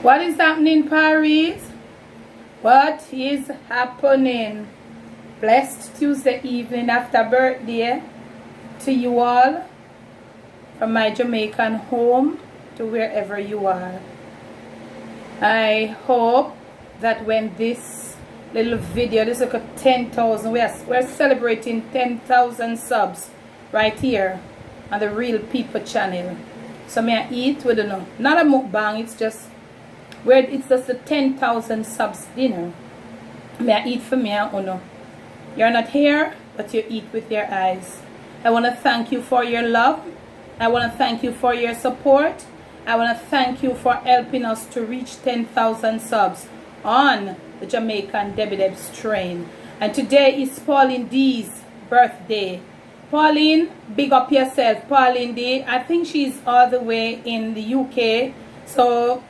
What is happening, Paris? What is happening? Blessed Tuesday evening after birthday to you all, from my Jamaican home to wherever you are. I hope that when this little video, this is like 10,000, we're celebrating 10,000 subs right here on the Real People channel. So may I eat with not a mukbang, it's just the 10,000 subs dinner. May I eat for me and uno. You're not here, but you eat with your eyes. I want to thank you for your love. I want to thank you for your support. I want to thank you for helping us to reach 10,000 subs on the Jamaican Debbie Debs train. And today is Pauline D's birthday. Pauline, big up yourself. Pauline D, I think she's all the way in the UK. So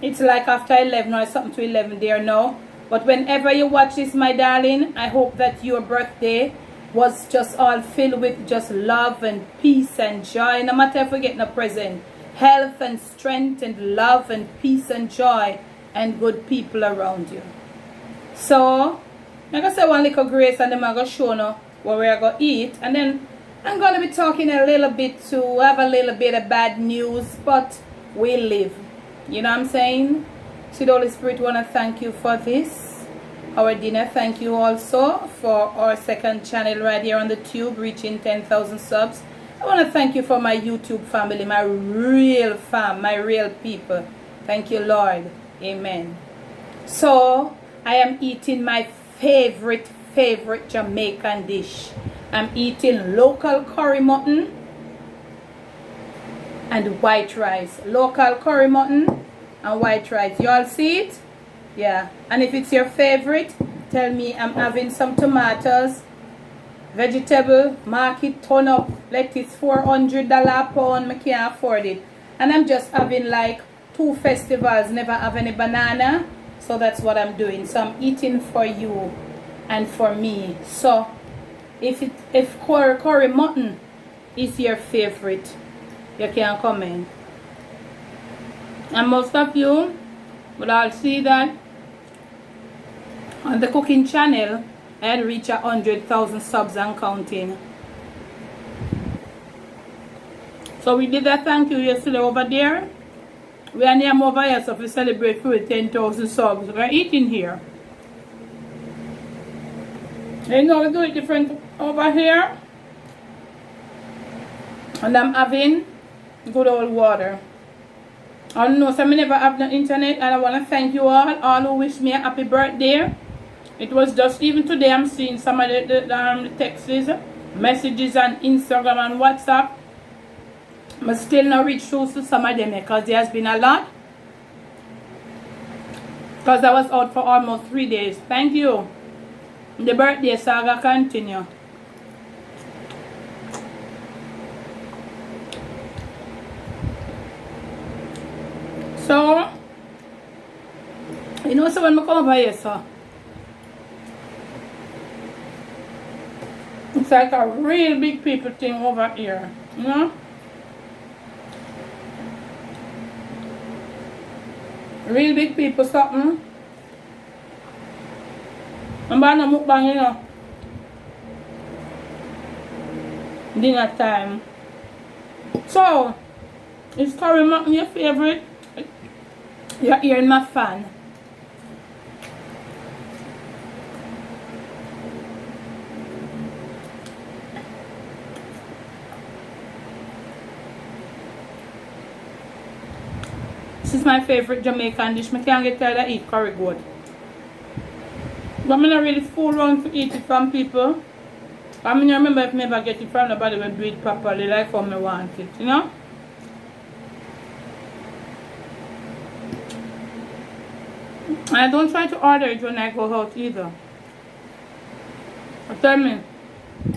it's like after 11 or something to 11 there now. But whenever you watch this, my darling, I hope that your birthday was just all filled with just love and peace and joy. No matter if we get a present, health and strength and love and peace and joy and good people around you. So I'm going to say one little grace and then I'm going to show you what we're going to eat. And then I'm going to be talking a little bit to have a little bit of bad news, but we live. You know what I'm saying? So the Holy Spirit want to thank you for this, our dinner. Thank you also for our second channel right here on the tube, reaching 10,000 subs. I want to thank you for my YouTube family, my real fam, my real people. Thank you, Lord. Amen. So I am eating my favorite Jamaican dish. I'm eating local curry mutton and white rice. Local curry mutton and white rice. You all see it? Yeah. And if it's your favorite, tell me. I'm having some tomatoes, vegetable, market turn up, lettuce $400 a pound. I can't afford it. And I'm just having like 2 festivals, never have any banana. So that's what I'm doing. So I'm eating for you and for me. So if curry mutton is your favorite, you can comment. And most of you will all see that on the cooking channel I had reached 100,000 subs and counting. So we did a thank you yesterday over there. We are near over here, so we celebrate for 10,000 subs. We're eating here. You know, we do it different over here. And I'm having good old water. I don't know, so I never have the internet, and I want to thank you all who wish me a happy birthday. It was just even today I'm seeing some of the texts, messages on Instagram and WhatsApp. But still not reach through to some of them because there has been a lot. Because I was out for almost 3 days. Thank you. The birthday saga continue. So, you know, so when I come over here, so it's like a real big people thing over here, you know? Real big people something. I'm buying a mukbang, you know. Dinner time. So, is curry mutton your favorite? You're hearing my fan. This is my favorite Jamaican dish. I can't get tired of eat curry goat. But I'm not really fool around to eat it from people. I mean, I remember if I ever get it from nobody will do it properly like how I want it, you know? I don't try to order it when I go out either. But tell me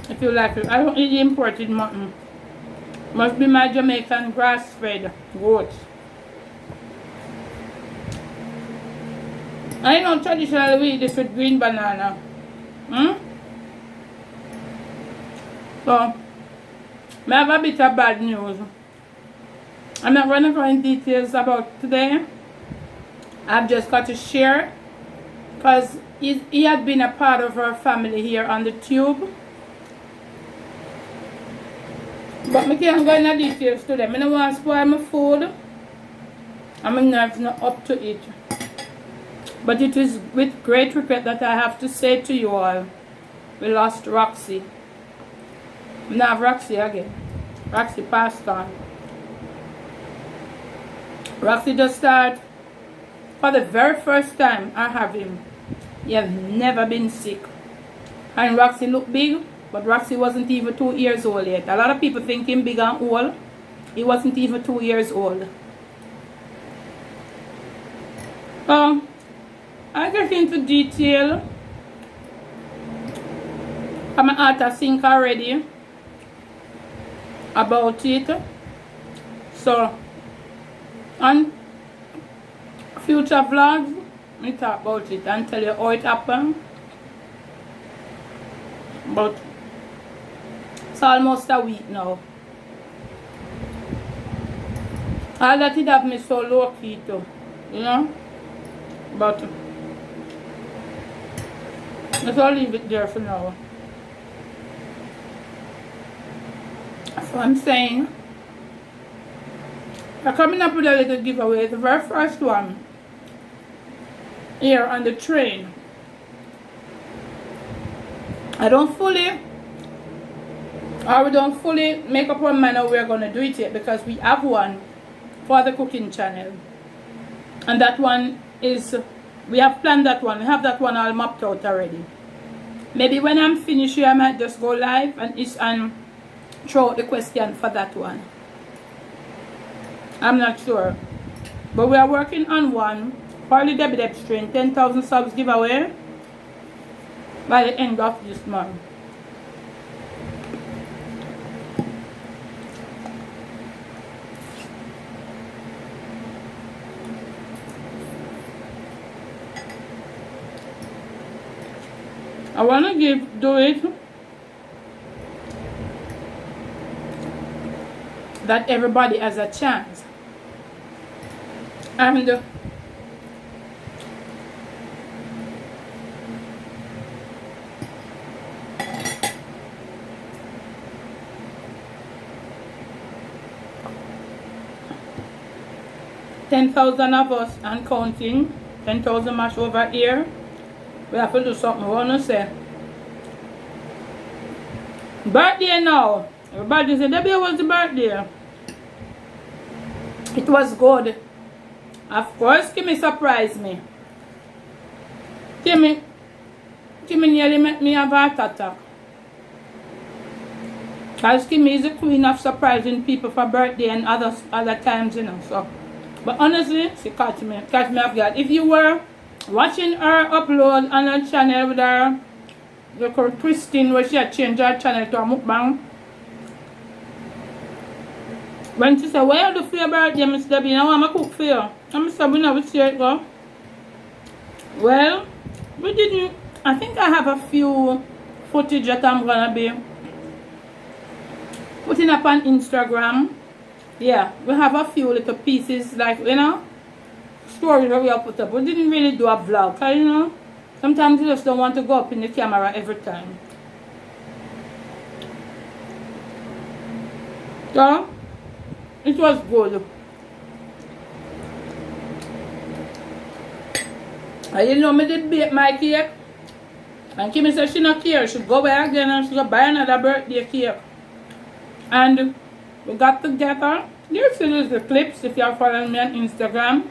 if you like it. I don't eat imported mutton. Must be my Jamaican grass-fed goat. I know traditionally we eat this with green banana. So, I have a bit of bad news. I'm not going to go in details about today. I've just got to share because he had been a part of our family here on the tube. But I can't go into details today. I don't want to spoil my food. And my nerves not up to it. But it is with great regret that I have to say to you all, we lost Roxy. We now have Roxy again. Roxy passed on. Roxy just started, for the very first time I have him, he has never been sick. And Roxy looked big, but Roxy wasn't even 2 years old yet. A lot of people think him big and old. He wasn't even 2 years old. I get into detail. I'm out to think already about it. So, on future vlogs, we talk about it and tell you how it happened. But it's almost a week now. All that it have me so low key too, you know. But let's all leave it there for now. So I'm saying, I'm coming up with a little giveaway. The very first one here on the train. We don't fully make up our mind how we're going to do it yet, because we have one for the cooking channel. And that one is, we have planned that one. We have that one all mapped out already. Maybe when I'm finished here, I might just go live and throw out the question for that one. I'm not sure. But we are working on one for the Debbie Debs train 10,000 subs giveaway by the end of this month. I want to do it that everybody has a chance. And $10,000 of us and counting, 10,000 much over here. We have to do something. I want to say birthday now. Everybody said, Debbie, was the birthday? It was good. Of course, Kimmy surprised me. Kimmy nearly made me have a heart attack. Because Kimmy is the queen of surprising people for birthday and other times, you know. So, but honestly, she caught me off guard. If you were watching her upload on her channel with her, the Christine, where she had changed her channel to a mukbang. When she said, "Why you do for your birthday, Miss Debbie? I want to cook for you." And I said, "We never see it go." Well, we didn't. I think I have a few footage that I'm gonna be putting up on Instagram. Yeah, we have a few little pieces, like, you know, stories that we have put up. We didn't really do a vlog, cause, you know, sometimes you just don't want to go up in the camera every time. So it was good. I didn't know me did bake my cake. And Kimmy said she not care. She'll go back again and she'll buy another birthday cake. And we got together. This is the clips if you're following me on Instagram.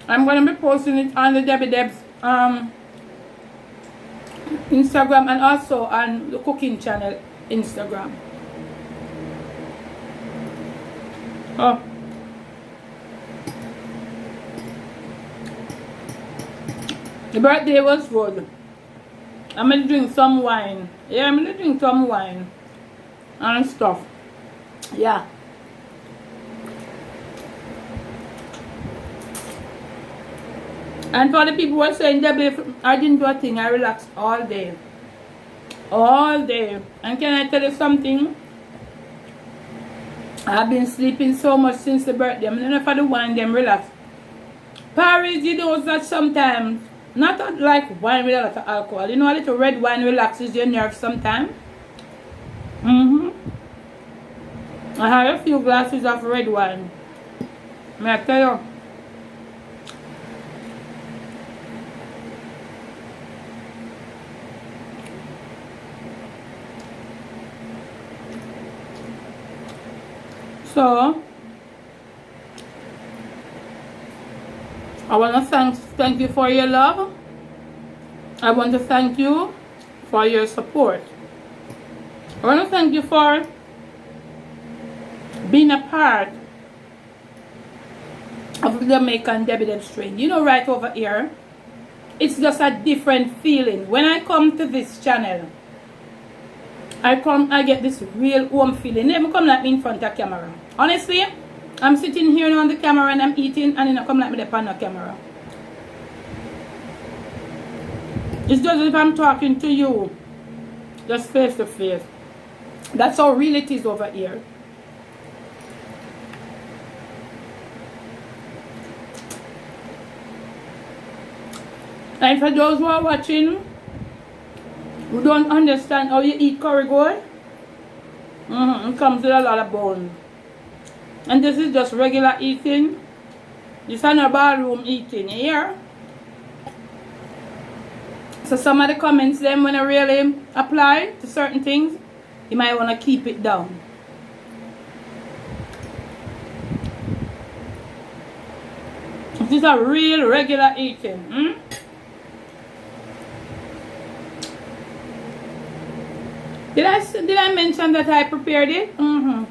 I'm going to be posting it on the Debbie Debs Instagram and also on the cooking channel Instagram. Oh. The birthday was good. I'm gonna drink some wine. Yeah, I'm gonna drink some wine and stuff. Yeah. And for the people who are saying, Debbie, I didn't do a thing, I relaxed all day. All day. And can I tell you something? I've been sleeping so much since the birthday. I'm not for the wine, them relax. Paris, you know that sometimes, not like wine with a lot of alcohol. You know, a little red wine relaxes your nerves sometimes. I had a few glasses of red wine. May I tell you? So, I want to thank you for your love. I want to thank you for your support. I want to thank you for being a part of the Jamaican dividend strain. You know, right over here, it's just a different feeling. When I come to this channel, I get this real warm feeling. Never come like me in front of camera. Honestly, I'm sitting here on the camera and I'm eating, and it come like me on the camera. It's just as if I'm talking to you, just face to face. That's how real it is over here. And for those who are watching who don't understand how you eat curry goat, it comes with a lot of bones. And this is just regular eating. This is not ballroom eating, you hear? So some of the comments then, when I really apply to certain things, you might want to keep it down. This is a real regular eating. Did I mention that I prepared it? And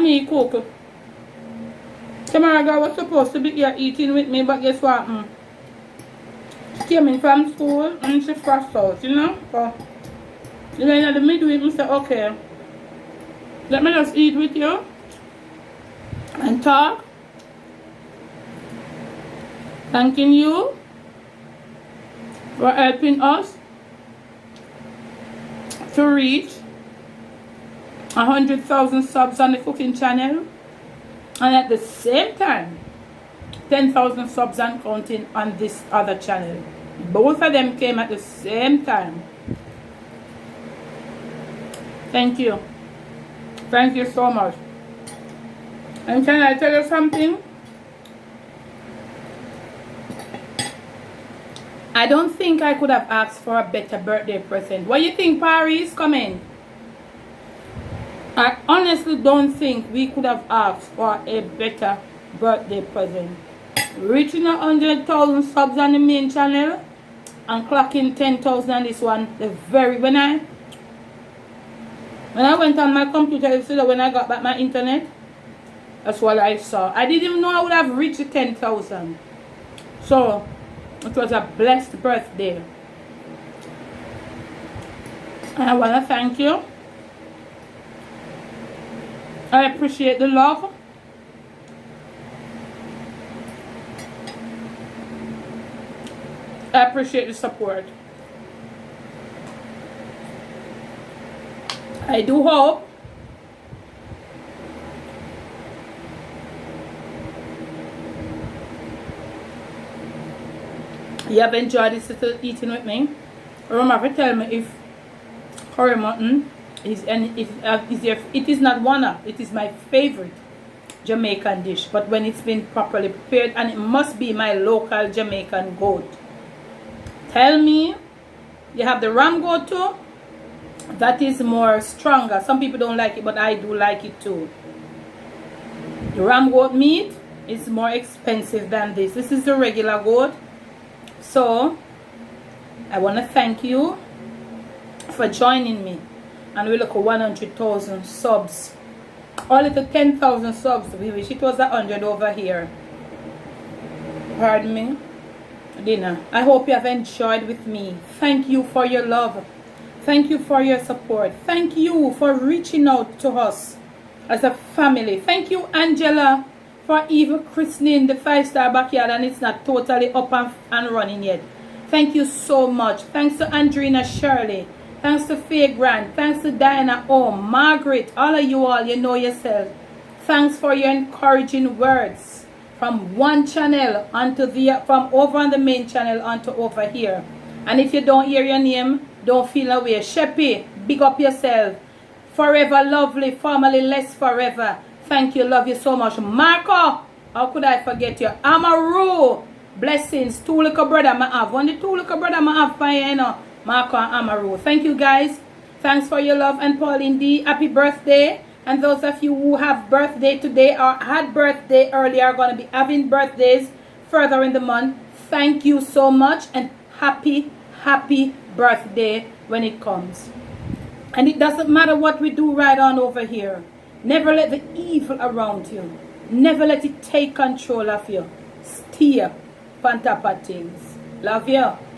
me cook. Tomorrow girl was supposed to be here eating with me, but guess what? She came in from school and she frost out, you know? So, you know, in the midweek, I said, okay, let me just eat with you and talk. Thanking you for helping us to reach 100,000 subs on the cooking channel, and at the same time 10,000 subs and counting on this other channel. Both of them came at the same time. Thank you so much. And can I tell you something? I don't think I could have asked for a better birthday present. What do you think, Paris? Come in. I honestly don't think we could have asked for a better birthday present. Reaching 100,000 subs on the main channel and clocking 10,000 on this one. When I went on my computer yesterday, when I got back my internet, that's what I saw. I didn't even know I would have reached 10,000. So it was a blessed birthday. And I want to thank you. I appreciate the love. I appreciate the support. I do hope you have enjoyed this little eating with me. Remember to tell me if curry mutton is it is not one of, it is my favorite Jamaican dish, but when it's been properly prepared, and it must be my local Jamaican goat. Tell me, you have the ram goat too. That is more stronger. Some people don't like it, but I do like it too. The ram goat meat is more expensive than this. This is the regular goat. So I want to thank you for joining me, and we look at 100,000 subs, or little 10,000 subs. We wish it was 100 over here. Pardon me. Dinner. I hope you have enjoyed with me. Thank you for your love. Thank you for your support. Thank you for reaching out to us as a family. Thank you, Angela, for even christening the 5-star backyard, and it's not totally up and running yet. Thank you so much. Thanks to Andrina Shirley. Thanks to Faye Grant. Thanks to Diana Ohm, Margaret, all of you all, you know yourself. Thanks for your encouraging words from one channel onto from over on the main channel onto over here. And if you don't hear your name, don't feel away. Sheppy, big up yourself. Forever lovely, formerly less forever. Thank you, love you so much. Marco, how could I forget you? Amaru, blessings. Two little brother I have. Only two little brother I have for you, know. Marco and Amaru. Thank you, guys. Thanks for your love. And Pauline D, happy birthday. And those of you who have birthday today or had birthday earlier are going to be having birthdays further in the month. Thank you so much and happy birthday when it comes. And it doesn't matter what we do right on over here. Never let the evil around you. Never let it take control of you. Steer on top of things. Love you.